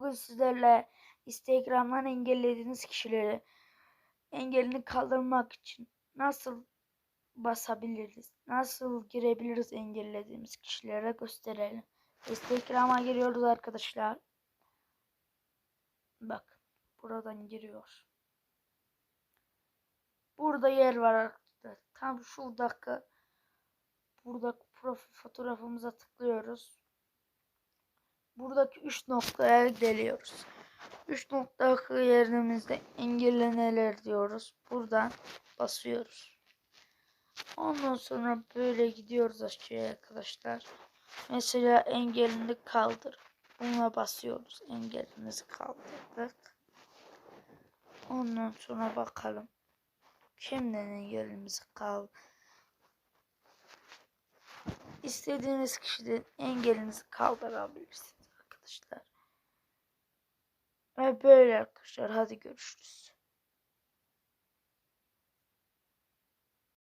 Bugün sizlerle Instagram'dan engellediğiniz kişileri engelini kaldırmak için nasıl basabiliriz? Nasıl girebiliriz engellediğimiz kişilere gösterelim. Instagram'a giriyoruz arkadaşlar. Bak buradan giriyor. Burada yer var arkadaşlar. Tam şuradaki profil fotoğrafımıza tıklıyoruz. Buradaki 3 noktaya geliyoruz. 3 nokta yerimizde engelleneler diyoruz. Buradan basıyoruz. Ondan sonra böyle gidiyoruz aşağıya arkadaşlar. Mesela engelini kaldır. Buna basıyoruz. Engelimizi kaldırdık. Ondan sonra bakalım. Kimden engelimizi kaldı? İstediğiniz kişiden engelinizi kaldırabilirsiniz arkadaşlar. Ve böyle arkadaşlar. Hadi görüşürüz.